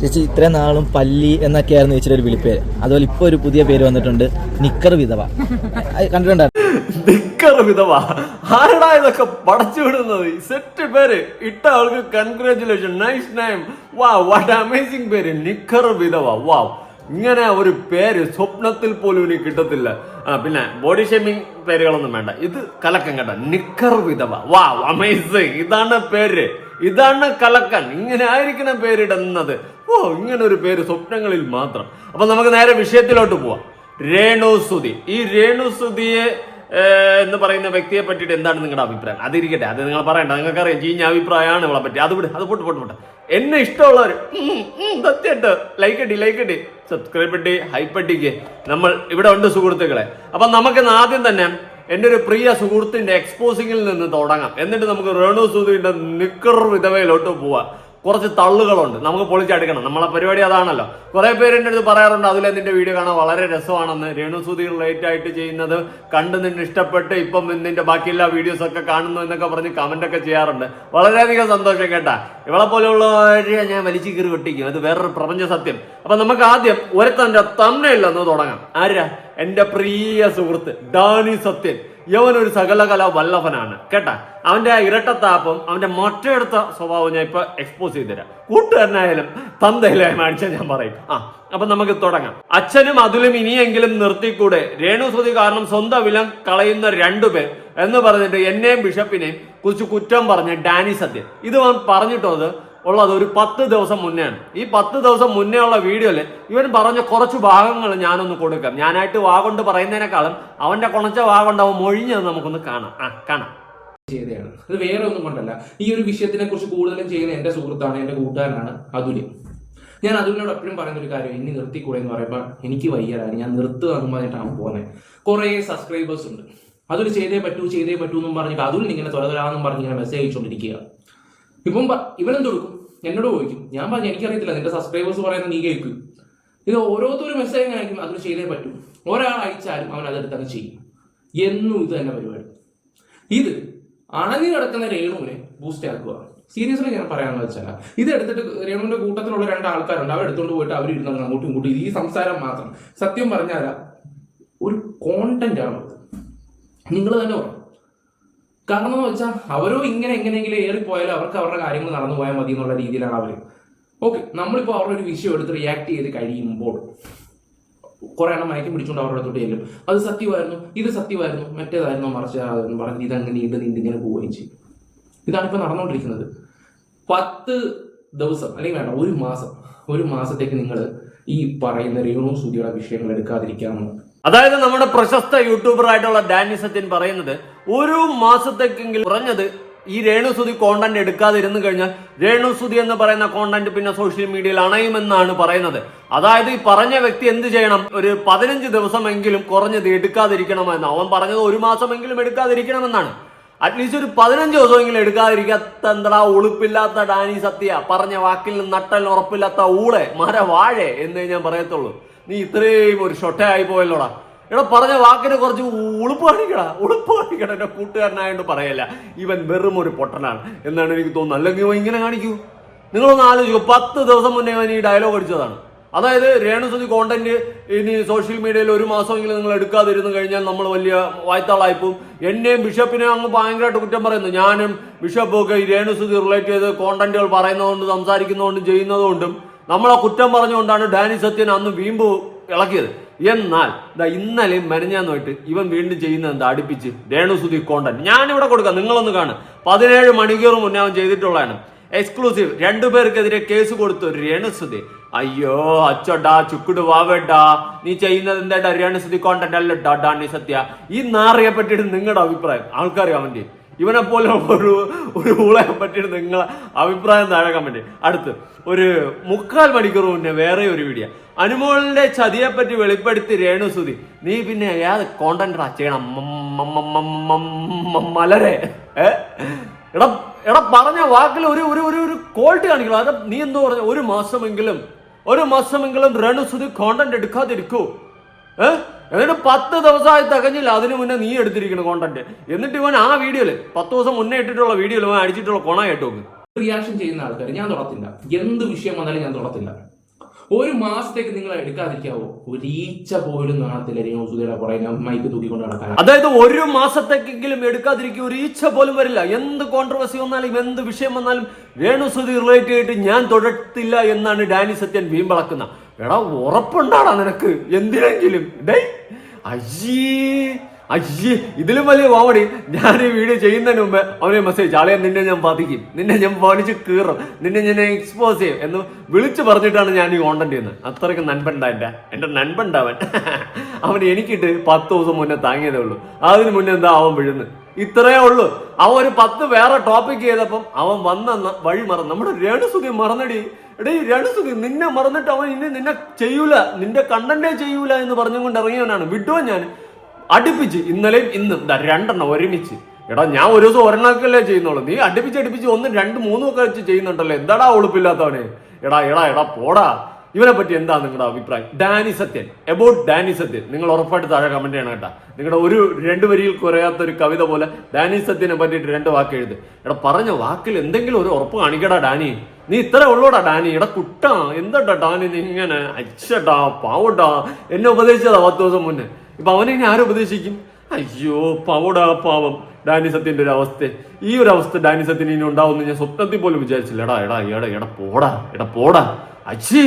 ചേച്ചി ഇത്രയും നാളും പല്ലി എന്നൊക്കെയായിരുന്നു ചേച്ചിയുടെ ഒരു വിളിപ്പേര്. അതുപോലെ ഇപ്പൊ ഒരു പുതിയ പേര് വന്നിട്ടുണ്ട്, നിക്കർ വിധവ. കണ്ടിട്ടുണ്ടായിരുന്നു? നിക്കർ വിധവ ആരടാ ഇതൊക്കെ പടച്ചു വിടുന്നത്? സെറ്റ് പേര് ഇട്ട ആൾക്ക് congratulation, nice name. Wow, what amazing പേര്, നിക്കർ വിധവ. വാവ്, ഇങ്ങനെ ഒരു പേര് സ്വപ്നത്തിൽ പോലും ഇനി കിട്ടത്തില്ല. പിന്നെ ബോഡി ഷേമിംഗ് പേരുകളൊന്നും വേണ്ട, ഇത് കലക്കം കേട്ട, നിക്കർ വിധവ. വാവ്, അമേസിംഗ്. ഇതാണ് പേര്, ഇതാണ് കലക്കൻ. ഇങ്ങനെ ആയിരിക്കണം പേരിടുന്നത്. ഓ, ഇങ്ങനെ ഒരു പേര് സ്വപ്നങ്ങളിൽ മാത്രം. അപ്പൊ നമുക്ക് നേരെ വിഷയത്തിലോട്ട് പോവാം. രേണുസുതി. ഈ രേണുസുതിയെ എന്ന് പറയുന്ന വ്യക്തിയെ പറ്റിയിട്ട് എന്താണ് നിങ്ങളുടെ അഭിപ്രായം? അതിരിക്കട്ടെ, അത് നിങ്ങൾ പറയണ്ട, നിങ്ങൾക്കറിയാം ചീഞ്ഞ അഭിപ്രായമാണ് ഇവളെ പറ്റി. അത് പൊട്ട്. എന്നെ ഇഷ്ടമുള്ളവർ സത്യമായിട്ട് ലൈക്ക് അടി സബ്സ്ക്രൈബ് അടി ഹൈപ്പ് അടിക്ക്. നമ്മൾ ഇവിടെ ഉണ്ട് സുഹൃത്തുക്കളെ. അപ്പൊ നമുക്ക് ആദ്യം തന്നെ എൻ്റെ ഒരു പ്രിയ സുഹൃത്തിന്റെ എക്സ്പോസിംഗിൽ നിന്ന് തുടങ്ങാം. എന്നിട്ട് നമുക്ക് രേണുസുതിയുടെ നിക്കർ വിധവയിലോട്ട് പോവാം. കുറച്ച് തള്ളുകളുണ്ട്, നമുക്ക് പൊളിച്ചെടുക്കണം. നമ്മളെ പരിപാടി അതാണല്ലോ. കുറെ പേര് എൻ്റെ അടുത്ത് പറയാറുണ്ട്, അതിലെ നിന്റെ വീഡിയോ കാണാൻ വളരെ രസമാണെന്ന്. രേണുസുതി റിലേറ്റ് ആയിട്ട് ചെയ്യുന്നത് കണ്ട് നിന്നെ ഇഷ്ടപ്പെട്ട് ഇപ്പം നിന്റെ ബാക്കി എല്ലാ വീഡിയോസ് ഒക്കെ കാണുന്നു എന്നൊക്കെ പറഞ്ഞ് കമന്റ് ഒക്കെ ചെയ്യാറുണ്ട്. വളരെയധികം സന്തോഷം കേട്ടാ. ഇവളെ പോലെയുള്ളവരെ ഞാൻ വലിച്ചു കീറി വെട്ടിക്കും, അത് വേറൊരു പ്രപഞ്ച സത്യം. അപ്പൊ നമുക്ക് ആദ്യം ഒരുത്തന്റെ തമ്മയില്ലെന്ന് തുടങ്ങാം. ആരാ? എന്റെ പ്രിയ സുഹൃത്ത് ഡാനി സത്യൻ. യവനൊരു സകലകല വല്ലഭനാണ് കേട്ടാ. അവന്റെ ഇരട്ടത്താപ്പും അവന്റെ മൊറ്റയെടുത്ത സ്വഭാവം ഞാൻ ഇപ്പൊ എക്സ്പോസ് ചെയ്തുതരാം. കൂട്ടുകാരനായാലും തന്തയിലായ മനുഷ്യൻ ഞാൻ പറയും. അപ്പൊ നമുക്ക് തുടങ്ങാം. അച്ഛനും അതിലും ഇനിയെങ്കിലും നിർത്തിക്കൂടെ, രേണുസുതി കാരണം സ്വന്തം വിലം കളയുന്ന രണ്ടുപേർ എന്ന് പറഞ്ഞിട്ട് എന്നെയും ബിഷപ്പിനെയും കുറിച്ച് കുറ്റം പറഞ്ഞ ഡാനി സത്യൻ. ഇത് പറഞ്ഞിട്ടത് ഉള്ളത് ഒരു 10 ദിവസം മുന്നെയാണ്. ഈ 10 ദിവസം മുന്നേ ഉള്ള വീഡിയോയില് ഇവൻ പറഞ്ഞ കുറച്ച് ഭാഗങ്ങൾ ഞാനൊന്ന് കൊടുക്കാം. ഞാനായിട്ട് വാഗൊണ്ട് പറയുന്നതിനേക്കാളും അവന്റെ കുണച്ച വാഗൊണ്ട് അവൻ മൊഴിഞ്ഞത് നമുക്കൊന്ന് കാണാം. ചെയ്തതാണ്. അത് വേറെ ഒന്നും കൊണ്ടല്ല, ഈ ഒരു വിഷയത്തിനെ കുറിച്ച് കൂടുതലും ചെയ്യുന്ന എന്റെ സുഹൃത്താണ്, എന്റെ കൂട്ടുകാരനാണ് അതുല്യം. ഞാൻ അതുലിനോട് എപ്പോഴും പറയുന്ന ഒരു കാര്യം, ഇനി നിർത്തിക്കൂടെ എന്ന് പറയുമ്പോൾ എനിക്ക് വയ്യാതാണ്, ഞാൻ നിർത്തുക എന്ന് പറഞ്ഞിട്ടാണ് പോകുന്നത്. കുറേ സബ്സ്ക്രൈബേഴ്സ് ഉണ്ട്, അതുൽ ചെയ്തേ പറ്റൂ എന്നും പറഞ്ഞിട്ട് അതുലിന് ഇങ്ങനെ തൊലതൊരാന്നും പറഞ്ഞ് ഇങ്ങനെ മെസ്സേജ് അയച്ചുകൊണ്ടിരിക്കുക. ഇപ്പം ഇവനെന്ത് കൊടുക്കും? എന്നോട് ചോദിക്കും. ഞാൻ പറഞ്ഞു എനിക്കറിയത്തില്ല, നിന്റെ സബ്സ്ക്രൈബേഴ്സ് പറയുന്നത് നീ കേൾക്കും. ഇത് ഓരോരുത്തരും മെസ്സേജ് അയക്കും, അതിൽ ചെയ്തേ പറ്റും. ഒരാൾ അയച്ചാലും അവൻ അതെടുത്ത് അങ്ങ് ചെയ്യും. എന്നും ഇത് തന്നെ പരിപാടി. ഇത് അണങ്ങി കിടക്കുന്ന രേണുവിനെ ബൂസ്റ്റ് ആക്കുക. സീരിയസ്ലി ഞാൻ പറയാമെന്ന് വെച്ചാൽ, ഇത് എടുത്തിട്ട് രേണുവിന്റെ കൂട്ടത്തിലുള്ള 2 ആൾക്കാരുണ്ട്, അവർ എടുത്തുകൊണ്ട് പോയിട്ട് അവരിരുന്ന് അങ്ങോട്ടും ഇങ്ങോട്ടും ഈ സംസാരം മാത്രം. സത്യം പറഞ്ഞാൽ ഒരു കോണ്ടന്റ് ആണ് നിങ്ങൾ തന്നെ പറയും. കാരണം എന്ന് വെച്ചാൽ അവരോ ഇങ്ങനെ എങ്ങനെയെങ്കിലും ഏറിപ്പോയാലും അവർക്ക് അവരുടെ കാര്യങ്ങൾ നടന്നു പോയാൽ മതി എന്നുള്ള രീതിയിലാണ് അവർ. ഓക്കെ, നമ്മളിപ്പോൾ അവരുടെ ഒരു വിഷയം എടുത്ത് റിയാക്ട് ചെയ്ത് കഴിയുമ്പോൾ കുറെ എണ്ണം മയക്കം പിടിച്ചുകൊണ്ട് അവരുടെ അടുത്തോട്ട് ചെല്ലും. അത് സത്യമായിരുന്നു, ഇത് സത്യമായിരുന്നു, മറ്റേതായിരുന്നു, മറിച്ചായിരുന്നു പറഞ്ഞ് ഇതങ്ങനെ നീണ്ടിങ്ങനെ പോവുകയും ചെയ്യും. ഇതാണിപ്പോൾ നടന്നുകൊണ്ടിരിക്കുന്നത്. 10 ദിവസം അല്ലെങ്കിൽ വേണ്ട ഒരു മാസത്തേക്ക് നിങ്ങൾ ഈ പറയുന്ന രേണുസുതിയുടെ വിഷയങ്ങൾ എടുക്കാതിരിക്കാമെന്ന്. അതായത് നമ്മുടെ പ്രശസ്ത യൂട്യൂബർ ആയിട്ടുള്ള ഡാനി സത്യൻ പറയുന്നത്, ഒരു മാസത്തേക്കെങ്കിലും കുറഞ്ഞത് ഈ രേണുസുതി കോണ്ടന്റ് എടുക്കാതിരുന്നു കഴിഞ്ഞാൽ രേണുസുതി എന്ന് പറയുന്ന കോണ്ടന്റ് പിന്നെ സോഷ്യൽ മീഡിയയിൽ അണയുമെന്നാണ് പറയുന്നത്. അതായത് ഈ പറഞ്ഞ വ്യക്തി എന്ത് ചെയ്യണം? ഒരു 15 ദിവസമെങ്കിലും കുറഞ്ഞത് എടുക്കാതിരിക്കണമെന്ന്. അവൻ പറഞ്ഞത് 1 മാസമെങ്കിലും എടുക്കാതിരിക്കണമെന്നാണ്. അറ്റ്ലീസ്റ്റ് ഒരു 15 ദിവസമെങ്കിലും എടുക്കാതിരിക്കാത്ത എന്താ ഉളുപ്പില്ലാത്ത ഡാനി സത്യ, പറഞ്ഞ വാക്കിൽ നട്ടൽ ഉറപ്പില്ലാത്ത ഊളെ വാഴെ എന്നേ ഞാൻ പറയത്തുള്ളൂ. നീ ഇത്രയും ഒരു ഷൊട്ടയായി പോയല്ലോടാ. എടാ, പറഞ്ഞ വാക്കിന് കുറച്ച് ഉളുപ്പ് കാണിക്കടാ. എന്റെ കൂട്ടുകാരനായോണ്ട് പറയല്ല, ഇവൻ വെറും ഒരു പൊട്ടനാണ് എന്നാണ് എനിക്ക് തോന്നുന്നത്. അല്ലെങ്കിൽ ഇവൻ ഇങ്ങനെ കാണിക്കൂ? നിങ്ങളൊന്ന് ആലോചിക്കൂ. 10 ദിവസം മുന്നേ ഇവൻ ഈ ഡയലോഗ് അടിച്ചതാണ്. അതായത് രേണുസുതി കോണ്ടന്റ് ഇനി സോഷ്യൽ മീഡിയയിൽ 1 മാസമെങ്കിലും നിങ്ങൾ എടുക്കാതിരുന്നു കഴിഞ്ഞാൽ നമ്മൾ വലിയ വായ്ത്താളായിപ്പോവും. എന്നെയും ബിഷപ്പിനെയും അങ്ങ് ഭയങ്കരമായിട്ട് കുറ്റം പറയുന്നു. ഞാനും ബിഷപ്പും ഒക്കെ ഈ രേണുസുതി റിലേറ്റ് ചെയ്ത് കോണ്ടന്റുകൾ പറയുന്നതുകൊണ്ട് സംസാരിക്കുന്നതുകൊണ്ടും ചെയ്യുന്നതുകൊണ്ടും നമ്മളെ കുറ്റം പറഞ്ഞുകൊണ്ടാണ് ഡാനി സത്യൻ അന്ന് വീമ്പ് ഇളക്കിയത്. എന്നാൽ ഇന്നലെയും മെനഞ്ഞാന്നുമായിട്ട് ഇവൻ വീണ്ടും ചെയ്യുന്നത് എന്താ? അടുപ്പിച്ച് രേണുസുതി കോണ്ടന്റ് ഞാനിവിടെ കൊടുക്കാം, നിങ്ങളൊന്ന് കാണും. 17 മണിക്കൂർ മുന്നേ അവൻ ചെയ്തിട്ടുള്ളതാണ്. എക്സ്ക്ലൂസീവ് 2 പേർക്കെതിരെ കേസ് കൊടുത്തു രേണുസുതി. അയ്യോ അച്ചോടാ, ചുക്കുട് വാവേട്ടാ, നീ ചെയ്യുന്നത് എന്താ? രേണുസുതി കോണ്ടന്റ് അല്ലട്ടാ ഡാനി സത്യ. ഈ നാറിയെ പറ്റിയിട്ട് നിങ്ങളുടെ അഭിപ്രായം ആൾക്കാർ അവന്റെ ഇവനെ പോലെ ഒരു ഊളയെ പറ്റിയിട്ട് നിങ്ങളെ അഭിപ്രായം താഴെ കമന്റ്. അടുത്ത് ഒരു 3/4 മണിക്കൂർ മുന്നേ വേറെ ഒരു വീഡിയോ, അനുമോളിന്റെ ചതിയെപ്പറ്റി വെളിപ്പെടുത്തി രേണുസുതി. നീ പിന്നെ ഏത് കോണ്ടന്റ് ചെയ്യണം മലരെ? എടാ പറഞ്ഞ വാക്കിൽ ഒരു ക്വാളിറ്റി കാണിക്കണം. അത് നീ എന്തോ പറഞ്ഞ 1 മാസമെങ്കിലും രേണുസുതി കോണ്ടന്റ് എടുക്കാതിരിക്കൂ. എന്നിട്ട് 10 ദിവസമായി തികഞ്ഞില്ല, അതിനു മുന്നേ നീ എടുത്തിരിക്കണം കോണ്ടന്റ്. എന്നിട്ട് ഇവൻ ആ വീഡിയോയില് 10 ദിവസം മുന്നേ ഇട്ടിട്ടുള്ള വീഡിയോയിൽ ഇവൻ അടിച്ചിട്ടുള്ള കൊണ കേട്ടു നോക്ക്. റിയാക്ഷൻ ചെയ്യുന്ന ആൾക്കാർ ഞാൻ തൊടത്തില്ല. എന്ത് വിഷയം വന്നാലും ഞാൻ തൊടത്തില്ല. ഒരു മാസത്തേക്ക് നിങ്ങൾ എടുക്കാതിരിക്കാവോ? ഒരു ഈച്ച പോലും കാണത്തില്ല രേണുസുധിയുടെ പുറകെ മൈക്ക് തൂക്കിക്കൊണ്ട് നടക്കാൻ. അതായത് ഒരു മാസത്തേക്കെങ്കിലും എടുക്കാതിരിക്കും, ഒരു ഈച്ച പോലും വരില്ല. എന്ത് കോൺട്രവേഴ്സി വന്നാലും എന്ത് വിഷയം വന്നാലും രേണുസുധി റിലേറ്റ് ചെയ്തിട്ട് ഞാൻ തൊടത്തില്ല എന്നാണ് ഡാനി സത്യൻ വീമ്പളക്കുന്ന. എടാ ഉറപ്പുണ്ടാടാ നിനക്ക് എന്തിനെങ്കിലും? അയ്യേ ഇതിലും വലിയ കോമഡി. ഞാൻ ഈ വീഡിയോ ചെയ്യുന്നതിന് മുമ്പ് അവനെ മെസ്സേജ്, ആളെ നിന്നെ ഞാൻ പതിക്കും, നിന്നെ ഞാൻ പണിച്ച് കീറും, നിന്നെ ഞാൻ എക്സ്പോസ് ചെയ്യും എന്ന് വിളിച്ചു പറഞ്ഞിട്ടാണ് ഞാൻ ഈ കോണ്ടന്റ് ചെയ്യുന്നത്. അത്രയ്ക്ക് നൻപണ്ടാ എന്റെ നൻപണ്ടാവൻ. അവൻ എനിക്കിട്ട് 10 ദിവസം മുന്നേ താങ്ങിയതേ ഉള്ളൂ. അതിന് മുന്നേ എന്താ അവൻ വീഴുന്നു, ഇത്രയേ ഉള്ളൂ. അവൻ ഒരു 10 വേറെ ടോപ്പിക് ചെയ്തപ്പം അവൻ വന്ന വഴി മറന്നു. നമ്മുടെ രേണുസുധി മറന്നടി. എടേ രേണുസുധി നിന്നെ മറന്നിട്ട് അവൻ ഇനി നിന്നെ ചെയ്യൂല, നിന്റെ കണ്ടന്റേ ചെയ്യൂല എന്ന് പറഞ്ഞുകൊണ്ട് ഇറങ്ങിയവനാണ്. വിട്ടോ ഞാൻ അടുപ്പിച്ച് ഇന്നലെയും ഇന്നും 2 എണ്ണം ഒരുമിച്ച്. എടാ ഞാൻ ഒരു ദിവസം ഒരെണ്ണക്കല്ലേ ചെയ്യുന്നുള്ളൂ, നീ അടുപ്പിച്ച് 1, 2, 3 ഒക്കെ വെച്ച് ചെയ്യുന്നുണ്ടല്ലോ. എന്താടാ ഉളുപ്പില്ലാത്തവനെ? എടാ പോടാ. ഇവനെ പറ്റി എന്താ നിങ്ങളുടെ അഭിപ്രായം? ഡാനി സത്യൻ, എബൌട്ട് ഡാനി സത്യൻ നിങ്ങൾ ഉറപ്പായിട്ട് താഴെ കമന്റ് ചെയ്യണം കേട്ടാ. നിങ്ങളുടെ 2 വരിയിൽ കുറയാത്ത ഒരു കവിത പോലെ ഡാനി സത്യനെ പറ്റിയിട്ട് 2 വാക്ക് എഴുത്. എടാ പറഞ്ഞ വാക്കിൽ എന്തെങ്കിലും ഒരു ഉറപ്പ് കാണിക്കടാ ഡാനി. നീ ഇത്ര ഉള്ളൂടാ ഡാനി. എടാ കുട്ടാ എന്താ ഡാനി നീ ഇങ്ങനെ അച്ഛട്ടാ പാവട്ടാ. എന്നെ ഉപദേശിച്ചതാ 10 ദിവസം മുന്നേ. ഇപ്പൊ അവനെ ഇനി ആരും ഉപദേശിക്കും? അയ്യോ പാവടാ പാവം ഡാനി സത്യന്റെ ഒരു അവസ്ഥ. ഈ ഒരു അവസ്ഥ ഡാനി സത്യന് ഇനി ഉണ്ടാവുമെന്ന് ഞാൻ സ്വപ്നത്തിൽ പോലും വിചാരിച്ചില്ല. എടാ പോടാ അജ്ജി.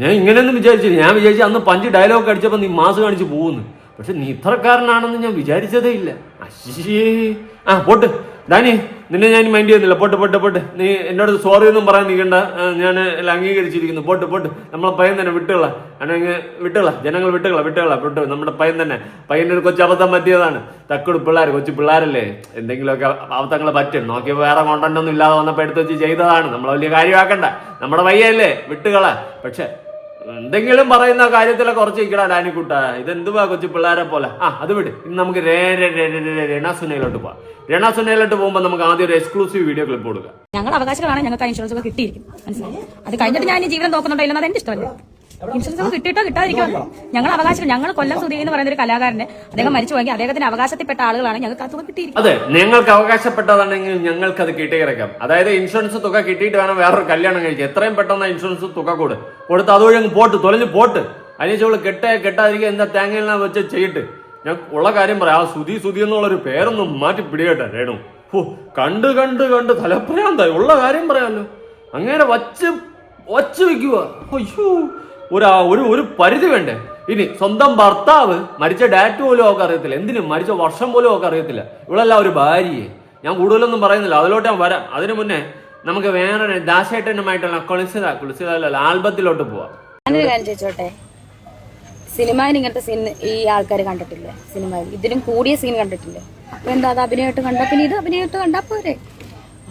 ഞാൻ ഇങ്ങനെയൊന്നും വിചാരിച്ചില്ല. ഞാൻ വിചാരിച്ചു അന്ന് 5 ഡയലോഗ് അടിച്ചപ്പോ നീ മാസ് കാണിച്ച് പോകുന്നു. പക്ഷെ നീ ഇത്രക്കാരനാണെന്ന് ഞാൻ വിചാരിച്ചതേ ഇല്ല. അശ്ശേ പോട്ട് ഡാനി, നിന്നെ ഞാൻ മൈൻഡ് ചെയ്യുന്നില്ല. പോട്ട് നീ എന്നോട് സോറി ഒന്നും പറയാൻ നിൽക്കണ്ട. ഞാൻ അംഗീകരിച്ചിരിക്കുന്നു. പോട്ട് നമ്മളെ പയ്യൻ തന്നെ വിട്ടുകള. ജനങ്ങൾ വിട്ടുകള. നമ്മുടെ പയ്യൻ തന്നെ. പയ്യനൊരു കൊച്ചു അബദ്ധം പറ്റിയതാണ്. കൊച്ചു പിള്ളേരല്ലേ, എന്തെങ്കിലുമൊക്കെ അബദ്ധങ്ങൾ പറ്റും. നോക്കിയപ്പോൾ വേറെ കോണ്ടന്റ് ഒന്നും ഇല്ലാതെ വന്നപ്പോൾ എടുത്ത് വെച്ച് ചെയ്തതാണ്. നമ്മളെ വലിയ കാര്യമാക്കണ്ട. നമ്മുടെ പയ്യല്ലേ, വിട്ടുകള. പക്ഷെ എന്തെങ്കിലും പറയുന്ന കാര്യത്തിലൊക്കെ കുറച്ച് ഇക്കടാ ഡാനിക്കുട്ട. ഇതെന്തുവാ കൊച്ചു പിള്ളേരെ പോലെ. അത് വിട്. ഇന്ന് നമുക്ക് രണസുനയിലോട്ട് പോവാം. രണസുനയിലോട്ട് പോകുമ്പോൾ നമുക്ക് ആദ്യം ഒരു എക്സ്ക്ലൂസീവ് വീഡിയോ ക്ലിപ്പ് കൊടുക്കാം. ഞങ്ങൾ അവകാശങ്ങളാണ്, ഞങ്ങൾക്ക് ഇൻഷുറൻസ് ഒക്കെ കിട്ടിയിരിക്കും. മനസ്സിലായി? അത് കഴിഞ്ഞിട്ട് ഞാൻ ജീവനം നോക്കുന്നുണ്ടോ ഇല്ലെന്ന് അതെന്റെ ഇഷ്ടമല്ല. ഇൻഷുറൻസ് ഒക്കെ കിട്ടിയിട്ടോ കിട്ടാതിരിക്കുമല്ലോ. ഞങ്ങൾ അവകാശം, ഞങ്ങൾ കൊല്ലം സുധി എന്ന് പറയുന്ന ഒരു കലാകാരന് അദ്ദേഹം മരിച്ചു പോയെങ്കിൽ അദ്ദേഹത്തിന് അവകാശത്തിൽപ്പെട്ട ആളുകളാണ് ഞങ്ങൾക്ക് അത് കിട്ടിയിരിക്കും. അതെ, ഞങ്ങൾക്ക് അവകാശപ്പെട്ടതാണെങ്കിൽ ഞങ്ങൾക്ക് അത് കിട്ടിയിറക്കാം. അതായത് ഇൻഷുറൻസ് തുക കിട്ടിയിട്ട് വേണം വേറൊരു കല്യാണം കഴിക്കുക. എത്രയും പെട്ടെന്ന് ഇൻഷുറൻസ് തുക കൊടുത്ത് അതുവഴി അങ്ങ് തൊലഞ്ഞ് പോട്ട്. അതിനുശേഷം കെട്ടാതിരിക്കുക. എന്താ തേങ്ങ വെച്ച് ചെയ്തിട്ട് ഞാൻ ഉള്ള കാര്യം പറയാം. ആ സുധി എന്നുള്ളൊരു പേരൊന്നും മാറ്റി പിടികട്ടെ രേണു. കണ്ട് തലപ്രാന്തായി. ഉള്ള കാര്യം പറയാമല്ലോ. അങ്ങനെ വച്ച് വെക്കുക. അയ്യോ ഒരു പരിധി വേണ്ടേ? ഇനി സ്വന്തം ഭർത്താവ് മരിച്ച ഡേറ്റ് പോലും അവർക്ക് അറിയത്തില്ല. എന്തിനും മരിച്ച വർഷം പോലും അവർക്ക് അറിയത്തില്ല. ഇവളല്ല ഒരു ഭാര്യയെ. ഞാൻ കൂടുതലൊന്നും പറയുന്നില്ല, അതിലോട്ട് ഞാൻ വരാം. അതിനു മുന്നേ നമുക്ക് വേറെ ദാശേട്ടനുമായിട്ടുള്ള കുളിസിത ആൽബത്തിലോട്ട് പോവാം. ഞാനൊരു കാര്യം ചോദിച്ചോട്ടെ, സിനിമയിൽ ഇങ്ങനത്തെ സീൻ ഈ ആൾക്കാർ കണ്ടിട്ടില്ലേ? സിനിമയിൽ ഇതിലും കൂടിയ സീൻ കണ്ടിട്ടില്ലേ? അപ്പൊ എന്താ അത് അഭിനയമായിട്ട് കണ്ടാ പിന്നെ ഇത് അഭിനയമായിട്ട് കണ്ടാ പോരെ?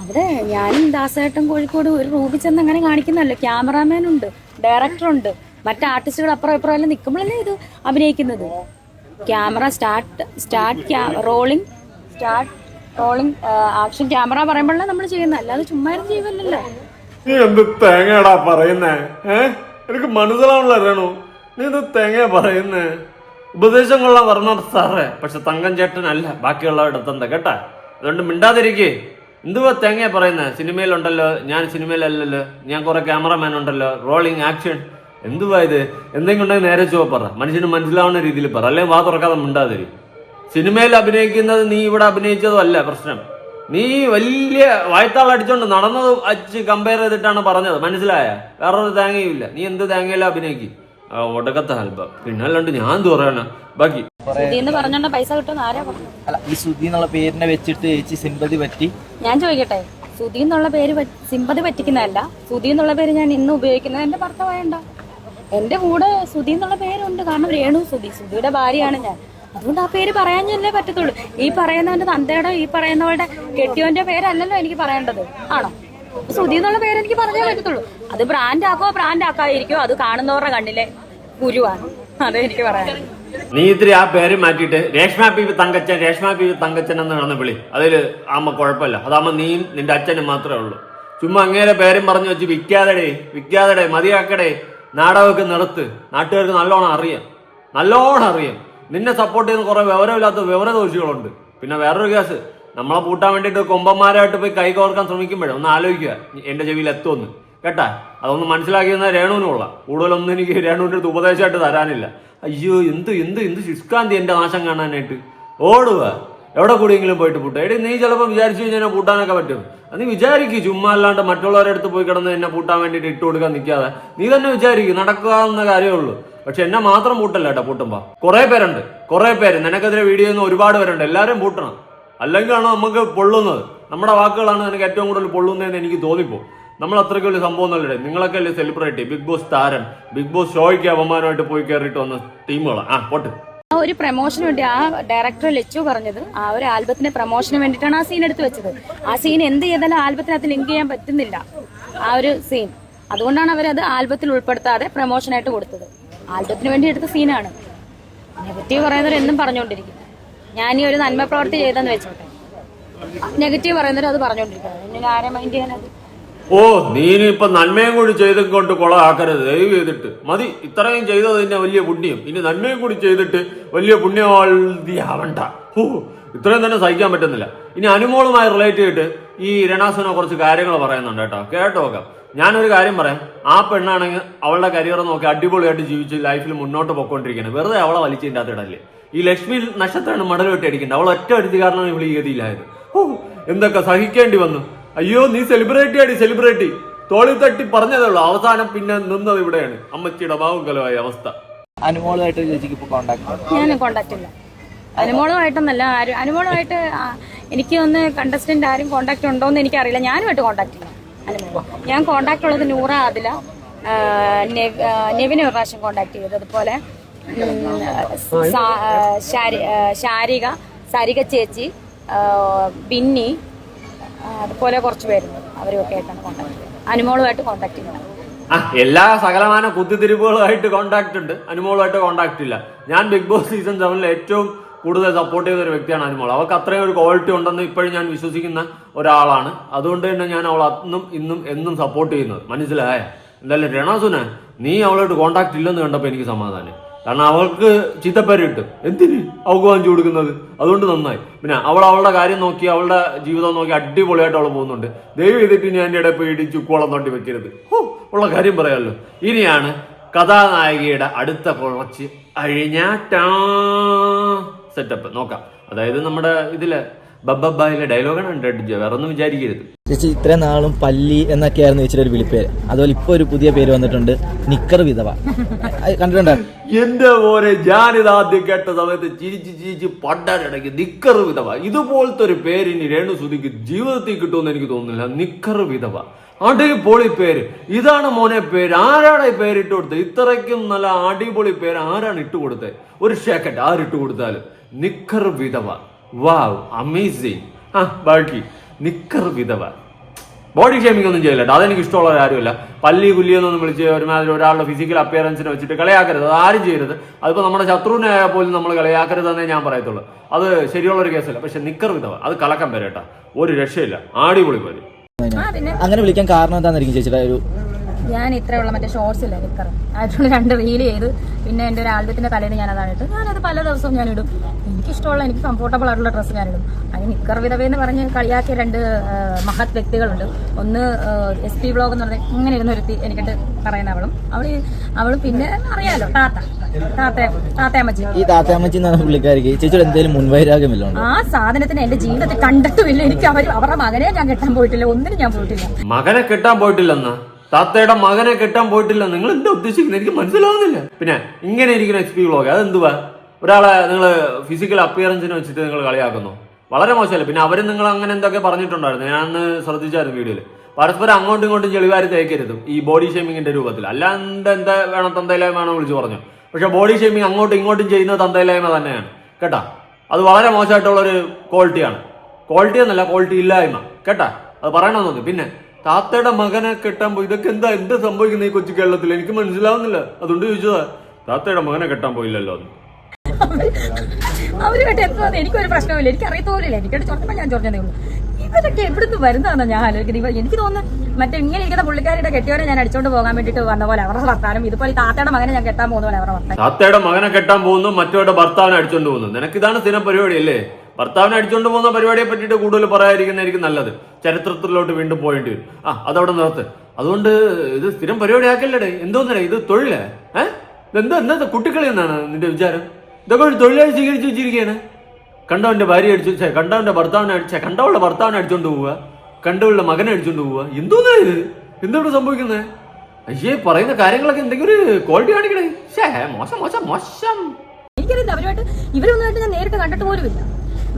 അവിടെ ഞാനും ദാസേട്ടൻ കോഴിക്കോട് ഒരു റൂമിൽ ചെന്ന് അങ്ങനെ കാണിക്കുന്നല്ലോ. ക്യാമറാമാൻ ഉണ്ട്, ഡയറക്ടർ ഉണ്ട്, മറ്റേ ആർട്ടിസ്റ്റുകൾ അപ്പുറം ഇപ്പുറം എല്ലാം നിൽക്കുമ്പോഴല്ലേ ഇത് അഭിനയിക്കുന്നത്. ക്യാമറ റോളിംഗ് ആക്ഷൻ ക്യാമറ പറയുമ്പോഴല്ലേ നമ്മൾ ചെയ്യുന്നത്, അല്ലാതെ ചുമ്മാ ചെയ്യുമല്ലോ. നീ എന്ത് തേങ്ങയാടാ പറയുന്നേ? എനിക്ക് മനസ്സിലാവണല്ലോ രേണു, നീ എന്ത് തേങ്ങ പറയുന്നേ? ഉപദേശം കൊള്ളാൻ പറഞ്ഞ സാറേ, പക്ഷെ തങ്കം ചേട്ടനല്ല ബാക്കിയുള്ളവരുടെ തന്ത കേട്ടാ. അതുകൊണ്ട് മിണ്ടാതിരിക്കേ. എന്തുവാ തേങ്ങ പറയുന്നത്? സിനിമയിലുണ്ടല്ലോ, ഞാൻ സിനിമയിലല്ലല്ലോ, ഞാൻ കുറെ ക്യാമറമാൻ ഉണ്ടല്ലോ, റോളിംഗ് ആക്ഷൻ. എന്തുവാ ഇത്? എന്തെങ്കിലും ഉണ്ടെങ്കിൽ നേരെ പറ, മനുഷ്യന് മനസ്സിലാവുന്ന രീതിയിൽ പറ, അല്ലെങ്കിൽ വാ തുറക്കാതെ മിണ്ടാതിരി. സിനിമയിൽ അഭിനയിക്കുന്നത് നീ ഇവിടെ അഭിനയിച്ചതും അല്ല പ്രശ്നം. നീ വലിയ വായ്ത്താളടിച്ചോണ്ട് നടന്നത് അച്ച് കമ്പയർ ചെയ്തിട്ടാണ് പറഞ്ഞത്, മനസ്സിലായ? വേറൊരു തേങ്ങയുമില്ല. നീ എന്ത് തേങ്ങയില്ല അഭിനയിക്കും? ഒടുക്കത്തെ ആൽബം. പിന്നെ അല്ലാണ്ട് ഞാൻ എന്ത് പറയാനാ? ബാക്കി പൈസ കിട്ടുന്ന ആരാ പറഞ്ഞു? അല്ല, ഈ സുധി എന്നുള്ള പേരിനെ വെച്ചിട്ട് ചേച്ചി സിമ്പതി പറ്റി. ഞാൻ ചോദിക്കട്ടെ, സുധി എന്നുള്ള പേര് സിമ്പതി പറ്റിക്കുന്നതല്ല. സുധി എന്നുള്ള പേര് ഞാൻ ഇന്ന് ഉപയോഗിക്കുന്നത് എന്റെ ഭർത്താവായണ്ട. എന്റെ കൂടെ സുധി എന്നുള്ള പേരുണ്ട്. കാരണം രേണു സുധിയുടെ ഭാര്യയാണ് ഞാൻ. അതുകൊണ്ട് ആ പേര് പറയാനല്ലേ പറ്റത്തുള്ളൂ. ഈ പറയുന്നവന്റെ തന്തയുടെ, ഈ പറയുന്നവരുടെ കെട്ടിയവന്റെ പേരല്ലല്ലോ എനിക്ക് പറയേണ്ടത്, ആണോ? സുധി എന്നുള്ള പേര് എനിക്ക് പറഞ്ഞേ പറ്റത്തുള്ളൂ. അത് ബ്രാൻഡ് ആക്കാതിരിക്കോ അത് കാണുന്നവരുടെ കണ്ണിലെ ഗുരുവാണ്. അതേ എനിക്ക് പറയാൻ. നീ ഇത്തിരി ആ പേര് മാറ്റിയിട്ട് രേഷ്മ പി തങ്കച്ചൻ എന്ന് നടന്ന് വിളി. അതില് ആകുമ്പോ കുഴപ്പമില്ല. അതാകുമ്പോ നീ നിന്റെ അച്ഛനും മാത്രമേ ഉള്ളൂ. ചുമ്മാ അങ്ങേരെ പേരും പറഞ്ഞു വെച്ച് വിൽക്കാതെ മതിയാക്കടേ. നാടകമൊക്കെ നിർത്ത്. നാട്ടുകാർക്ക് നല്ലോണം അറിയാം. നിന്നെ സപ്പോർട്ട് ചെയ്യുന്ന കുറെ വിവരമില്ലാത്ത വിവരദോഷികളുണ്ട്. പിന്നെ വേറൊരു കേസ്, നമ്മളെ പൂട്ടാൻ വേണ്ടിയിട്ട് കൊമ്പന്മാരായിട്ട് പോയി കൈ കോർക്കാൻ ശ്രമിക്കുമ്പോഴേ ഒന്ന് ആലോചിക്കുക എന്റെ ചെവിയിൽ എത്തുമെന്ന് കേട്ടാ. അതൊന്ന് മനസ്സിലാക്കിയെന്ന രേണുവിനുള്ള കൂടുതലൊന്നും എനിക്ക് രേണുവിന്റെ അടുത്ത് ഉപദേശമായിട്ട് തരാനില്ല. അയ്യോ എന്ത് എന്ത് എന്ത് ശുഷ്കാന്തി എന്റെ നാശം കാണാനായിട്ട് ഓടുക. എവിടെ കൂടിയെങ്കിലും പോയിട്ട് പൂട്ടുക. എടി നീ ചിലപ്പോൾ വിചാരിച്ചു കഴിഞ്ഞാൽ എന്നെ പൂട്ടാനൊക്കെ പറ്റും. നീ വിചാരിക്കും, ചുമ്മാ അല്ലാണ്ട് മറ്റുള്ളവരുടെ അടുത്ത് പോയി കിടന്ന് എന്നെ പൂട്ടാൻ വേണ്ടിയിട്ട് ഇട്ട് കൊടുക്കാൻ നിൽക്കാതെ നീ തന്നെ വിചാരിക്കും, നടക്കാവുന്ന കാര്യമേ ഉള്ളൂ. പക്ഷെ എന്നെ മാത്രം പൂട്ടല്ല കേട്ടോ. പൂട്ടുമ്പോ കുറെ പേരുണ്ട്, കുറെ പേര് നിനക്കെതിരെ വീഡിയോ ചെയ്യുന്ന ഒരുപാട് പേരുണ്ട്. എല്ലാവരും പൂട്ടണം, അല്ലെങ്കിലാണ് നമുക്ക് പൊള്ളുന്നത്. നമ്മുടെ വാക്കുകളാണ് നിനക്ക് ഏറ്റവും കൂടുതൽ പൊള്ളുന്നതെന്ന് എനിക്ക് തോന്നിപ്പോ. നമ്മൾ അത്രയ്ക്ക് വലിയ സംഭവം ഒന്നല്ലേ. നിങ്ങളൊക്കെ അല്ലേ സെലിബ്രിറ്റി, ബിഗ് ബോസ് താരം, ബിഗ് ബോസ് ഷോയ്ക്ക് അപമാനമായിട്ട് പോയി കയറിയിട്ട് വന്ന ടീമുകളാണ്. പോട്ട് ആ ഒരു പ്രൊമോഷന് വേണ്ടി ആ ഡയറക്ടർ ലച്ചു പറഞ്ഞത് ആ ഒരു ആൽബത്തിന്റെ പ്രൊമോഷന് വേണ്ടിയിട്ടാണ് ആ സീൻ എടുത്ത് വെച്ചത്. ആ സീൻ എന്ത് ചെയ്താലും ആൽബത്തിനകത്ത് ലിങ്ക് ചെയ്യാൻ പറ്റുന്നില്ല ആ ഒരു സീൻ. അതുകൊണ്ടാണ് അവരത് ആൽബത്തിൽ ഉൾപ്പെടുത്താതെ പ്രൊമോഷനായിട്ട് കൊടുത്തത്. ആൽബത്തിന് വേണ്ടി എടുത്ത സീനാണ്. നെഗറ്റീവ് പറയുന്നവർ എന്നും പറഞ്ഞുകൊണ്ടിരിക്കും. ഞാൻ ഈ ഒരു നന്മ പ്രവർത്തി ചെയ്തെന്ന് വെച്ചോട്ടെ, നെഗറ്റീവ് പറയുന്നവർ അത് പറഞ്ഞുകൊണ്ടിരിക്കുന്നത്. പിന്നെ ആരെ മൈൻഡ് ചെയ്യാനത്? ഓ നീ ഇപ്പൊ നന്മയും കൂടി ചെയ്തുകൊണ്ട് കൊളാക്കരുത് ദയവ് ചെയ്തിട്ട്. മതി ഇത്രയും ചെയ്തത് തന്നെ വലിയ പുണ്യം. ഇനി നന്മയും കൂടി ചെയ്തിട്ട് വലിയ പുണ്യവാൾവണ്ട. ഇത്രയും തന്നെ സഹിക്കാൻ പറ്റുന്നില്ല. ഇനി അനുമോളുമായി റിലേറ്റ് ചെയ്തിട്ട് ഈ രണാസുനെ കുറച്ച് കാര്യങ്ങൾ പറയുന്നുണ്ട് കേട്ടോ. കേട്ടോക്കാം. ഞാനൊരു കാര്യം പറയാം. ആ പെണ്ണാണെങ്കിൽ അവളുടെ കരിയർ നോക്കി അടിപൊളിയായിട്ട് ജീവിച്ച് ലൈഫിൽ മുന്നോട്ട് പോയിക്കൊണ്ടിരിക്കുന്നത്. വെറുതെ അവളെ വലിച്ചതിൻ്റെ അകത്ത് ഇടല്ലേ. ഈ ലക്ഷ്മി നക്ഷത്രമാണ് മടൽ വെട്ടി അടിക്കേണ്ടത്. അവൾ ഒറ്റ അടിച്ച് കാരണം ഇവള് ഈ ഗതിയിലായത്. എന്തൊക്കെ സഹിക്കേണ്ടി വന്നു. അയ്യോ നീ സെലിബ്രിറ്റി ആടി, സെലിബ്രിറ്റി തോളി തട്ടി പറഞ്ഞതേ ഉള്ളൂ. അവസാനം പിന്നെ നിന്നത് ഇവിടെയാണ്. അമ്മച്ചിയുടെ ഭാവുകലമായ അവസ്ഥ. അനുമോളുമായിട്ട് ചേച്ചിക്ക് ഇപ്പൊ കോണ്ടാക്ട്? ഞാൻ കോണ്ടാക്ട് ഇല്ല അനുമോളുമായിട്ടൊന്നല്ല. അനുമോളുമായിട്ട് എനിക്ക് ഒന്ന് കണ്ടസ്റ്റന്റ് ആരും കോണ്ടാക്ട് ഉണ്ടോ എന്ന് എനിക്കറിയില്ല. ഞാനുമായിട്ട് കോണ്ടാക്ട് ഇല്ല അനുമോൾ. ഞാൻ കോണ്ടാക്ട് ഉള്ളത് നൂറ, ആദില, നെവിനെ ഒരു പ്രാവശ്യം കോണ്ടാക്ട് ചെയ്തത്. അതുപോലെ ശാരിക, സരിക ചേച്ചി, ബിന്നി, അതുപോലെ കുറച്ച് പേരുണ്ട്. അവരുമൊക്കെ ആയിട്ടാണ് കോണ്ടാക്ട് ചെയ്യുന്നത്. അനുമോളുമായിട്ട് കോണ്ടാക്ട് ചെയ്യുന്നത്. എല്ലാ സകലമാന കുത്തിത്തിരിപ്പുകളുമായിട്ട് കോണ്ടാക്ട് ഉണ്ട്, അനുമോളുമായിട്ട് കോണ്ടാക്ട് ഇല്ല. ഞാൻ ബിഗ് ബോസ് സീസൺ 7 ഏറ്റവും കൂടുതൽ സപ്പോർട്ട് ചെയ്ത ഒരു വ്യക്തിയാണ് അനുമോൾ. അവൾക്ക് അത്രയും ഒരു ക്വാളിറ്റി ഉണ്ടെന്ന് ഇപ്പോഴും ഞാൻ വിശ്വസിക്കുന്ന ഒരാളാണ്. അതുകൊണ്ട് തന്നെ ഞാൻ അവൾ അന്നും ഇന്നും എന്നും സപ്പോർട്ട് ചെയ്യുന്നത്. മനസ്സിലായ? എന്തായാലും രണാസുനെ നീ അവളോട്ട് കോണ്ടാക്ട് ഇല്ലെന്ന് കണ്ടപ്പോൾ എനിക്ക് സമാധാനം. കാരണം അവൾക്ക് ചീത്തപ്പേര് കിട്ടും. എന്തിന് അവൾക്ക് വാങ്ങിച്ചു കൊടുക്കുന്നത്? അതുകൊണ്ട് നന്നായി. പിന്നെ അവളുടെ കാര്യം നോക്കി, അവളുടെ ജീവിതം നോക്കി അടിപൊളിയായിട്ട് അവൾ പോകുന്നുണ്ട്. ദയവ് ചെയ്തിട്ട് ഞാൻ എൻ്റെ ഇടയിൽ ഇടി ചുക്കോളം നോട്ടി വെക്കരുത്. ഉള്ള കാര്യം പറയാമല്ലോ. ഇനിയാണ് കഥാനായികയുടെ അടുത്ത കുറച്ച് അഴിഞ്ഞാട്ടാ സെറ്റപ്പ് നോക്കാം. അതായത് നമ്മുടെ ഇതിലെ ബബ്ബായിലെ ഡയലോഗാണ് കണ്ടിട്ട് വേറെ ഒന്നും വിചാരിക്കരുത്. ചേച്ചി ഇത്രയും നാളും പല്ലി എന്നൊക്കെയായിരുന്നു ചേച്ചിയുടെ ഒരു വിളിപ്പേര്. അതുപോലെ ഇപ്പൊ ഒരു പുതിയ പേര് വന്നിട്ടുണ്ട്, നിക്കർ വിധവ. കണ്ടിട്ടുണ്ടോ? എന്റെ പോലെ ഞാനിത് ആദ്യം കേട്ട സമയത്ത് ചിരിച്ച് പണ്ടാരടക്കി നിക്കർ വിധവ. ഇതുപോലത്തെ ഒരു പേര് ഇനി രേണുസുതിക്ക് ജീവിതത്തിൽ കിട്ടുമെന്ന് എനിക്ക് തോന്നുന്നില്ല. നിക്കർ വിധവ അടിപൊളി പേര്. ഇതാണ് മോനെ പേര്. ആരാണ് ഈ പേരിട്ട് കൊടുത്തത്? ഇത്രയ്ക്കും നല്ല അടിപൊളി പേര് ആരാണ് ഇട്ട് കൊടുത്തത്? ഒരു സെക്കൻഡ്, ആരിട്ട് കൊടുത്താലും നിക്കർ വിധവ. വാവ്, അമേസിങ്. ബാക്കി നിക്കർ വിധവ. ബോഡി ഷേമിംഗ് ഒന്നും ചെയ്യില്ല. അതെനിക്ക് ഇഷ്ടമുള്ള കാര്യമില്ല. പല്ലി കുല്ലിയെന്നൊന്നും വിളിച്ച് ഒരുമാതിരി ഒരാളുടെ ഫിസിക്കൽ അപ്പിയറൻസിനെ വെച്ചിട്ട് കളിയാക്കരുത്. അത് ആരും ചെയ്യരുത്. അതിപ്പോൾ നമ്മുടെ ശത്രുവിനെ ആയാൽ പോലും നമ്മൾ കളിയാക്കരുതെന്നേ ഞാൻ പറയത്തുള്ളൂ. അത് ശരിയുള്ളൊരു കേസല്ല. പക്ഷെ നിക്കർ വിധവ അത് കളക്കം പേരേട്ടാ, ഒരു രക്ഷയില്ല. അടിപൊളി പേര്. അങ്ങനെ വിളിക്കാൻ കാരണം എന്താണെന്നായിരിക്കും ചേച്ചിയുടെ ഒരു? ഞാൻ ഇത്രയുള്ള മറ്റേ ഷോർട്സ് ഇല്ല നിക്കർ ആയിട്ടുള്ള 2 റീൽ ചെയ്ത് പിന്നെ എൻ്റെ ഒരു ആൽബത്തിന്റെ തലേന്ന് ഞാൻ അതാണ് ഇട്ട്. ഞാനത് പല ദിവസവും ഞാൻ ഇടും. എനിക്കിഷ്ടമുള്ള, എനിക്ക് കംഫോർട്ടബിൾ ആയിട്ടുള്ള ഡ്രസ്സ് ഞാനിടും. അതിന് നിക്കർ വിധവയെന്ന് പറഞ്ഞ് കളിയാക്കിയ 2 മഹത് വ്യക്തികളുണ്ട്. ഒന്ന് SP വ്ളോഗ് എന്ന് പറഞ്ഞാൽ ഇങ്ങനെ ഇരുന്ന ഒരുത്തി എനിക്കിട്ട് പറയുന്ന അവള് പിന്നെ അറിയാലോ താത്തയമ്മച്ചി. ഈ താത്തയമ്മച്ചി എന്ന് പറഞ്ഞ പുള്ളിക്കാരിക്ക് ചേച്ചിയുടെ എന്തെങ്കിലും മുൻവൈരാഗ്യമില്ല? ആ സാധനത്തിന് എന്റെ ജീവിതത്തിൽ കണ്ടിട്ടുമില്ല. എനിക്ക് അവരുടെ മകനെ ഞാൻ കെട്ടാൻ പോയിട്ടില്ല, ഒന്നിനും ഞാൻ പോയിട്ടില്ല. മകനെ കെട്ടാൻ പോയിട്ടില്ലെന്നാ? താത്തയുടെ മകനെ കെട്ടാൻ പോയിട്ടില്ല? നിങ്ങൾ എന്താ ഉദ്ദേശിക്കുന്നത്? എനിക്ക് മനസ്സിലാവുന്നില്ല. പിന്നെ ഇങ്ങനെ ഇരിക്കുന്ന SP വ്ളോഗ് അതെന്തുവാ? ഒരാളെ നിങ്ങൾ ഫിസിക്കൽ അപ്പിയറൻസിനെ വെച്ചിട്ട് നിങ്ങൾ കളിയാക്കുന്നു. വളരെ മോശമല്ലേ. പിന്നെ അവരും നിങ്ങൾ അങ്ങനെ എന്തൊക്കെ പറഞ്ഞിട്ടുണ്ടായിരുന്നു. ഞാനന്ന് ശ്രദ്ധിച്ചായിരുന്നു വീഡിയോയിൽ. പരസ്പരം അങ്ങോട്ടും ഇങ്ങോട്ടും ചെളിവാരി തേക്കരുത് ഈ ബോഡി ഷേമിങ്ങിന്റെ രൂപത്തിൽ. അല്ലാണ്ട് എന്താ വേണം, തന്തയില്ലായ്മ വേണം വിളിച്ചു പറഞ്ഞു. പക്ഷെ ബോഡി ഷേമിങ് അങ്ങോട്ടും ഇങ്ങോട്ടും ചെയ്യുന്നത് തന്തയില്ലായ്മ തന്നെയാണ് കേട്ടാ. അത് വളരെ മോശമായിട്ടുള്ളൊരു ക്വാളിറ്റിയാണ്. ക്വാളിറ്റി എന്നല്ല, ക്വാളിറ്റി ഇല്ലായ്മ കേട്ടാ. അത് പറയണമെന്ന് തോന്നി. പിന്നെ താത്തയുടെ മകനെ കെട്ടാൻ പോയി. ഇതൊക്കെ എന്താ സംഭവിക്കുന്നത് ഈ കൊച്ചു കേരളത്തിൽ? എനിക്ക് മനസ്സിലാവുന്നില്ല. അതുകൊണ്ട് ചോദിച്ചതാ. താത്തയുടെ മകനെ കെട്ടാൻ പോയില്ലല്ലോ എന്ന്. അവരുമായിട്ട് എത്തുന്നത് എനിക്കൊരു പ്രശ്നമില്ല. എനിക്ക് അറിയത്തോലില്ല. എനിക്കത് ചൊറച്ചപ്പോൾ ഞാൻ ചൊറഞ്ഞതേ ഉള്ളൂ. ഇവരൊക്കെ എവിടുന്ന് വരുന്നതാണെന്ന് ഞാൻ ആലോചിക്കുന്നത്. എനിക്ക് തോന്നുന്നു മറ്റേ ഇങ്ങനെ ഇരിക്കുന്ന പുള്ളിക്കാരുടെ കെട്ടിയവരെ ഞാൻ അടിച്ചോണ്ട് പോകാൻ വേണ്ടിട്ട് വന്ന പോലെ അവരുടെ വർത്താനം. ഇതുപോലെ താത്തയുടെ മകനെ ഞാൻ കെട്ടാൻ പോകുന്ന പോലെ അവരുടെ വർത്താനം. താത്തയുടെ മകനെ കെട്ടാൻ പോകുന്നു, മറ്റവരുടെ ഭർത്താവിനെ അടിച്ചോണ്ട് പോകുന്നു. നിനക്കിതാണ് സ്ഥിരം പരിപാടി അല്ലേ? ഭർത്താവിനെ അടിച്ചുകൊണ്ട് പോകുന്ന പരിപാടിയെ പറ്റിയിട്ട് കൂടുതൽ പറയാതിരിക്കുന്നതായിരിക്കും നല്ലത്. ചരിത്രത്തിലോട്ട് വീണ്ടും പോയേണ്ടി വരും. അതവിടെ നിർത്ത്. അതുകൊണ്ട് ഇത് സ്ഥിരം പരിപാടി ആക്കല്ലേ. എന്തോന്നേ ഇത് തൊഴിലേ? എന്താ കുട്ടിക്കളി എന്നാണ് നിന്റെ വിചാരം? ഇതൊക്കെ ഒരു തൊഴിലായി സ്വീകരിച്ചു വെച്ചിരിക്കുകയാണ്. കണ്ടവന്റെ ഭാര്യ അടിച്ചു, കണ്ടവന്റെ ഭർത്താവിനെ കണ്ടവളുടെ ഭർത്താവിനെ അടിച്ചോണ്ട് പോവുക, കണ്ടവളുടെ മകനെ അടിച്ചോണ്ട് പോവുക. എന്തോന്നാ ഇത്? എന്താണ് സംഭവിക്കുന്നത്? അയ്യേ, പറയുന്ന കാര്യങ്ങളൊക്കെ എന്തെങ്കിലും ഒരു ക്വാളിറ്റി കാണിക്കണേ. മോശം മോശം മോശം. എനിക്കറിയില്ല, അവരുമായിട്ട് ഇവരൊന്നുമായിട്ട് ഞാൻ നേരിട്ട് കണ്ടിട്ട് പോലുമില്ല.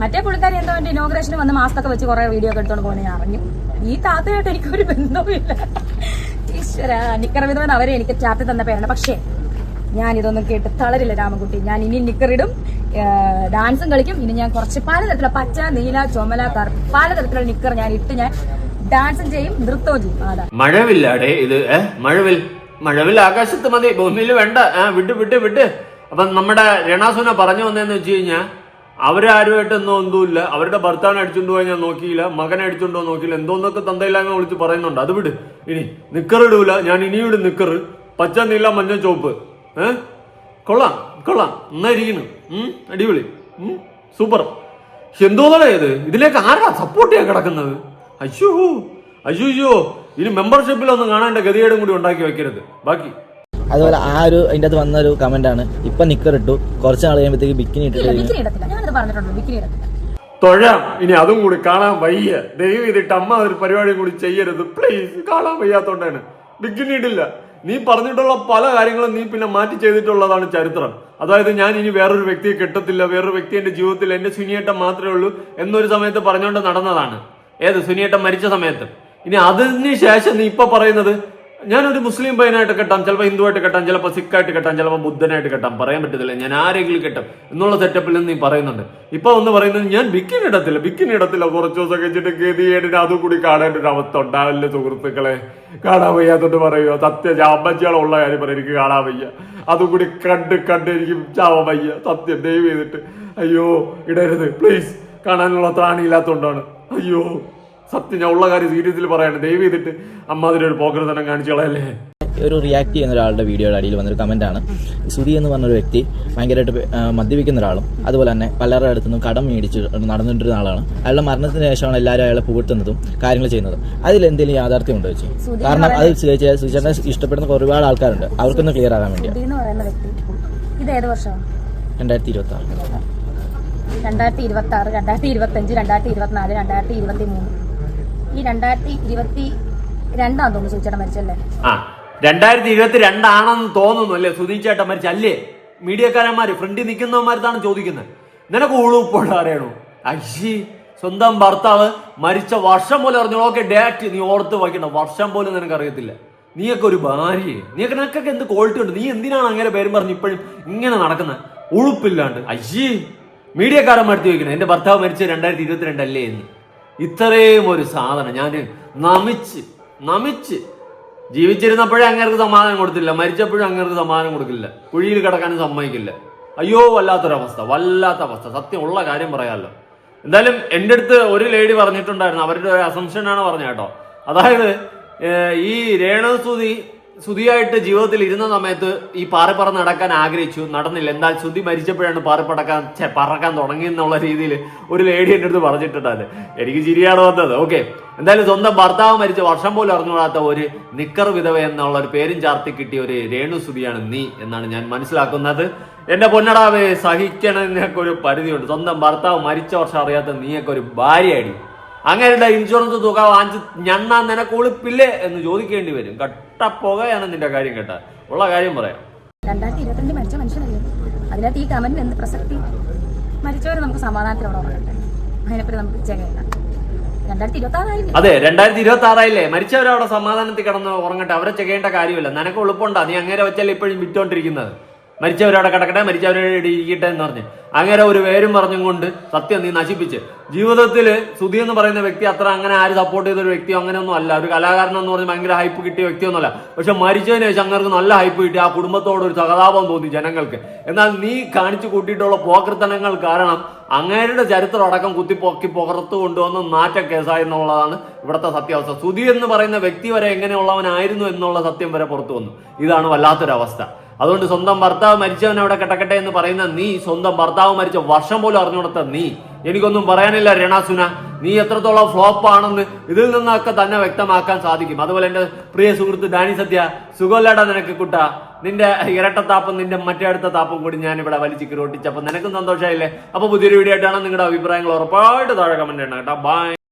മറ്റേ പുള്ളിക്കാരി എന്തോ എന്റെ ഇനോഗ്രേഷന് വന്ന് മാസ്കൊക്കെ വെച്ച് കുറെ വീഡിയോ ഒക്കെ എടുത്തോണ്ട് പോകുന്നത് ഞാൻ അറിഞ്ഞു. ഈ താത്തയായിട്ട് എനിക്കൊരു ബന്ധവുമില്ല. ഈശ്വര, നിക്കർ വിധവൻ അവരെ എനിക്ക് ചാത്തി തന്ന പേരാണ്. പക്ഷേ ഞാൻ ഇതൊന്നും കേട്ട് തളരില്ല രാമൻകുട്ടി. ഞാൻ ഇനി നിക്കറിടും, ഡാൻസും കളിക്കും. ഇനി ഞാൻ കുറച്ച് പലതരത്തിലുള്ള പച്ച, നീല, ചുമല, കറുപ്പ് പലതരത്തിലുള്ള നിക്കർ ഞാൻ ഇട്ട് ഞാൻ ഡാൻസും ചെയ്യും, നൃത്തവും ചെയ്യും. അതാ മഴവില്ലാടേ ഇത്. മഴവിൽ ആകാശത്ത് മതി, ഭൂമിയിൽ വേണ്ട. വിട്ട്. അപ്പൊ നമ്മുടെ രണാസുന പറഞ്ഞു വന്നതെന്ന് വെച്ച് കഴിഞ്ഞാൽ അവരാരുമായിട്ടൊന്നും ഒന്നുമില്ല. അവരുടെ ഭർത്താവിനെ അടിച്ചുകൊണ്ട് പോയി ഞാൻ നോക്കിയില്ല, മകനെ അടിച്ചുകൊണ്ടോ നോക്കിയില്ല, എന്തോന്നൊക്കെ തന്തയില്ലാന്ന് വിളിച്ച് പറയുന്നുണ്ട്. അത് വിട്. ഇനി നിക്കറിടൂല, ഞാൻ ഇനിയും നിക്കറ് പച്ച, നീല, മഞ്ഞ, ചുവപ്പ്. കൊള്ളാം നന്നായിരിക്കുന്നു. അടിപൊളി, സൂപ്പർ. എന്തോന്നാ ഇത്? ഇതിലേക്ക് ആരാ സപ്പോർട്ട് ചെയ്യാൻ കിടക്കുന്നത്? അയ്യോ, ഇനി മെമ്പർഷിപ്പിലൊന്നും കാണാൻ ഗതികേടും കൂടി ഉണ്ടാക്കി വെക്കരുത്. ബാക്കി അതുപോലെ അതിന്റെ അകത്ത് വന്നൊരു കമന്റ് ആണ്, ഇപ്പൊ നിക്കർ ഇട്ടു, കുറച്ച് നാൾ കഴിയുമ്പോഴത്തേക്ക് ബിക്കിനി തൊഴാം. ഇനി അതും കൂടി കാണാൻ വയ്യ. ദൈവം ഇതിട്ട് അമ്മ ഒരു പരിപാടിയും കൂടി ചെയ്യരുത് പ്ലീസ്. കാണാൻ വയ്യാത്തോണ്ടാണ് ബിക്കിനി ഇടില്ല. നീ പറഞ്ഞിട്ടുള്ള പല കാര്യങ്ങളും നീ പിന്നെ മാറ്റി ചെയ്തിട്ടുള്ളതാണ് ചരിത്രം. അതായത് ഞാൻ ഇനി വേറൊരു വ്യക്തിയെ കെട്ടത്തില്ല, വേറൊരു വ്യക്തി എന്റെ ജീവിതത്തിൽ എന്റെ സുനിയേട്ടൻ മാത്രമേ ഉള്ളൂ എന്നൊരു സമയത്ത് പറഞ്ഞുകൊണ്ട് നടന്നതാണ്. ഏത് സുനിയേട്ടൻ മരിച്ച സമയത്ത്. ഇനി അതിന് ശേഷം നീ ഇപ്പൊ പറയുന്നത് ഞാനൊരു മുസ്ലിം പയ്യനായിട്ട് കെട്ടാം, ചിലപ്പോൾ ഹിന്ദുവായിട്ട് കെട്ടാം, ചിലപ്പോൾ സിഖായിട്ട് കെട്ടാം, ചിലപ്പോൾ ബുദ്ധനായിട്ട് കെട്ടാം, പറയാൻ പറ്റത്തില്ല. ഞാൻ ആരെങ്കിലും കെട്ടാം എന്നുള്ള സെറ്റപ്പിൽ നിന്ന് നീ പറയുന്നുണ്ട്. ഇപ്പൊ ഒന്ന് പറയുന്നത് ഞാൻ ബിക്കിനി ഇടത്തില്ല. കുറച്ച് ദിവസം കഴിച്ചിട്ട് ഗതിയേടിന് അതും കൂടി കാണേണ്ട ഒരു അവസ്ഥ ഉണ്ടാവില്ല സുഹൃത്തുക്കളെ. കാണാൻ വയ്യാത്തോട്ട് പറയുമോ? സത്യം ചാമ്പച്ചികളുള്ള കാര്യം പറയാം, എനിക്ക് കാണാൻ വയ്യ. അതും കൂടി കണ്ട് എനിക്ക് ചാവാൻ വയ്യ. സത്യം ദയവ് ചെയ്തിട്ട് അയ്യോ ഇടരുത് പ്ലീസ്. കാണാനുള്ള ത്രാണിയില്ലാത്തോണ്ടാണ്. അയ്യോ സത്യം, ഞാൻ ഉള്ള കാര്യം സീരിയസിൽ പറയാണ്. ദയവ് ചെയ്തിട്ട് അമ്മാതിരി ഒരു പോക്കർത്തനം കാണിച്ചു കളയല്ലേ. ഒരു റിയാക്ട് ചെയ്യുന്ന ഒരാളുടെ വീഡിയോയുടെ അടിയിൽ വന്നൊരു കമന്റ് ആണ്, സുധി എന്ന് പറഞ്ഞൊരു വ്യക്തി ഭയങ്കരമായിട്ട് മദ്യപിക്കുന്ന ഒരാളും അതുപോലെ തന്നെ പലരുടെ അടുത്തുനിന്നും കടം മേടിച്ച് നടന്നിട്ടുള്ള ആളാണ്. അയാളുടെ മരണത്തിന് ശേഷമാണ് എല്ലാവരും അയാളെ പുകഴ്ത്തുന്നതും കാര്യങ്ങൾ ചെയ്യുന്നതും. അതിൽ എന്തെങ്കിലും യാഥാർത്ഥ്യം ഉണ്ടോ വെച്ച്? കാരണം അത് സുചേട്ടനെ ഇഷ്ടപ്പെടുന്ന ഒരുപാട് ആൾക്കാരുണ്ട്, അവർക്കൊന്ന് ക്ലിയർ ആകാൻ വേണ്ടിയാണ്. 2026, 2026, 2025, 2024, 2023 ഈ 2022 തോന്നുന്നു സുചേട്ടൻ മരിച്ചല്ലേ? 2022 ആണെന്ന് തോന്നുന്നു അല്ലേ സുധീച്ചേട്ടൻ മരിച്ചല്ലേ? മീഡിയക്കാരന്മാര് ഫ്രണ്ടിൽ നിൽക്കുന്നവന്മാരത്താണ് ചോദിക്കുന്നത്. നിനക്ക് ഉളുപ്പോഴ അറിയണോ? അയ്യേ, സ്വന്തം ഭർത്താവ് മരിച്ച വർഷം പോലും അറിഞ്ഞോ? ഓക്കെ, ഡേറ്റ് നീ ഓർത്ത് വയ്ക്കണ്ട, വർഷം പോലും നിനക്ക് അറിയത്തില്ല. നീയൊക്കെ ഒരു ഭാര്യയെ, നിനക്കൊക്കെ എന്ത് ക്വാളിറ്റി ഉണ്ട്? നീ എന്തിനാണ് അങ്ങനെ പേരും പറഞ്ഞ് ഇപ്പോഴും ഇങ്ങനെ നടക്കുന്നത് ഉളുപ്പില്ലാണ്ട്? അയ്യേ, മീഡിയക്കാരന്മാർ ചോദിക്കുന്നത് എന്റെ ഭർത്താവ് മരിച്ച 2022 അല്ലേ എന്ന്. ഇത്രയും ഒരു സാധനം ഞാൻ നമിച്ച് ജീവിച്ചിരുന്നപ്പോഴേ അങ്ങേർക്ക് സമാധാനം കൊടുത്തില്ല, മരിച്ചപ്പോഴും അങ്ങേർക്ക് സമാധാനം കൊടുക്കില്ല, കുഴിയിൽ കിടക്കാനും സമ്മതിക്കില്ല. അയ്യോ വല്ലാത്ത അവസ്ഥ. സത്യം ഉള്ള കാര്യം പറയാമല്ലോ. എന്തായാലും എൻ്റെ അടുത്ത് ഒരു ലേഡി പറഞ്ഞിട്ടുണ്ടായിരുന്നു, അവരുടെ ഒരു അസംഷനാണ് പറഞ്ഞ കേട്ടോ. അതായത് ഈ സുധിയായിട്ട് ജീവിതത്തിൽ ഇരുന്ന സമയത്ത് ഈ പാറിപ്പറന്ന് നടക്കാൻ ആഗ്രഹിച്ചു, നടന്നില്ല. എന്നാൽ സുധി മരിച്ചപ്പോഴാണ് പറക്കാൻ തുടങ്ങി എന്നുള്ള രീതിയിൽ ഒരു ലേഡി എൻ്റെ അടുത്ത് പറഞ്ഞിട്ടുണ്ടായിരുന്നു. എനിക്ക് ചിരിയാണ് വന്നത്. ഓക്കെ, എന്തായാലും സ്വന്തം ഭർത്താവ് മരിച്ച വർഷം പോലും അറിഞ്ഞുകൂടാത്ത ഒരു നിക്കർ വിധവ എന്നുള്ള ഒരു പേരും ചാർത്തി കിട്ടിയ ഒരു രേണു സുധിയാണ് നീ എന്നാണ് ഞാൻ മനസ്സിലാക്കുന്നത്. എന്റെ പൊന്നടാവേ, സഹിക്കണതിനൊക്കെ ഒരു പരിധിയുണ്ട്. സ്വന്തം ഭർത്താവ് മരിച്ച വർഷം അറിയാത്ത നീയൊക്കെ ഒരു ഭാര്യയായി അങ്ങനെ ഇൻഷുറൻസ് തുക വാങ്ങിച്ച് ഞണ്ണാൻ നിനക്ക് ഉളുപ്പില്ലേ എന്ന് ചോദിക്കേണ്ടി വരും. കട്ടപ്പുകയാണ് നിന്റെ കാര്യം കേട്ടാ. ഉള്ള കാര്യം പറയാം. 2022 മരിച്ച മനുഷ്യനല്ലേ, അതിനകത്ത് ഈ കമന്റിന് എന്ത് പ്രസക്തി? മരിച്ചവരെ നമുക്ക് സമാധാനത്തിലോടെ പറയട്ടെ, അതിനെപ്പറ്റി നമുക്ക് ചെയ്യണ്ട. 2026 അതെ, 2026 ആയില്ലേ? മരിച്ചവരവിടെ സമാധാനത്തിൽ കിടന്ന് ഉറങ്ങട്ടെ, അവരെ ചെയ്യേണ്ട കാര്യമില്ല. നിനക്ക് എളുപ്പമുണ്ടാ? നീ അങ്ങനെ വെച്ചല്ലേ ഇപ്പോഴും വിറ്റോണ്ടിരിക്കുന്നത്. മരിച്ചവരവിടെ കിടക്കട്ടെ, മരിച്ചവരുടെ ഇരിക്കട്ടെ എന്ന് പറഞ്ഞ് അങ്ങനെ ഒരു പേരും പറഞ്ഞും കൊണ്ട് സത്യം നീ നശിപ്പിച്ച്. ജീവിതത്തിൽ സുധി എന്ന് പറയുന്ന വ്യക്തി അത്ര അങ്ങനെ ആര് സപ്പോർട്ട് ചെയ്തൊരു വ്യക്തിയോ അങ്ങനെയൊന്നും അല്ല. ഒരു കലാകാരൻ എന്ന് പറഞ്ഞ് ഭയങ്കര ഹൈപ്പ് കിട്ടിയ വ്യക്തിയൊന്നുമല്ല. പക്ഷെ മരിച്ചതിന് ശേഷം അങ്ങർക്ക് നല്ല ഹൈപ്പ് കിട്ടി, ആ കുടുംബത്തോട് ഒരു സഹതാപം തോന്നി ജനങ്ങൾക്ക്. എന്നാൽ നീ കാണിച്ചു കൂട്ടിയിട്ടുള്ള പോക്കർത്തനങ്ങൾ കാരണം അങ്ങേരുടെ ചരിത്രം അടക്കം കുത്തിപ്പൊക്കി പുറത്തു കൊണ്ടുവന്ന് നാറ്റ കേസായി എന്നുള്ളതാണ് ഇവിടുത്തെ സത്യാവസ്ഥ. സുധി എന്ന് പറയുന്ന വ്യക്തി വരെ എങ്ങനെയുള്ളവനായിരുന്നു എന്നുള്ള സത്യം വരെ പുറത്തു വന്നു. ഇതാണ് വല്ലാത്തൊരവസ്ഥ. അതുകൊണ്ട് സ്വന്തം ഭർത്താവ് മരിച്ചവൻ അവിടെ കിടക്കട്ടെ എന്ന് പറയുന്ന നീ, സ്വന്തം ഭർത്താവ് മരിച്ച വർഷം പോലും അറിഞ്ഞുകൊടുത്ത നീ, എനിക്കൊന്നും പറയാനില്ല രണാസുന. നീ എത്രത്തോളം ഫ്ലോപ്പ് ആണെന്ന് ഇതിൽ നിന്നൊക്കെ തന്നെ വ്യക്തമാക്കാൻ സാധിക്കും. അതുപോലെ എന്റെ പ്രിയ സുഹൃത്ത് ഡാനി സത്യ, സുഖമല്ലാടാ നിനക്ക് കുട്ട. നിന്റെ ഇരട്ടത്താപ്പും നിന്റെ മറ്റേ അടുത്ത താപ്പും കൂടി ഞാൻ ഇവിടെ വലിച്ചു കിരോട്ടിച്ചപ്പോൾ നിനക്കും സന്തോഷമായില്ലേ? അപ്പൊ പുതിയൊരു വീഡിയോ ആയിട്ടാണ്. നിങ്ങളുടെ അഭിപ്രായങ്ങൾ ഉറപ്പായിട്ട് താഴെ കമന്റ് ചെയ്യണം കേട്ടോ. ബൈ.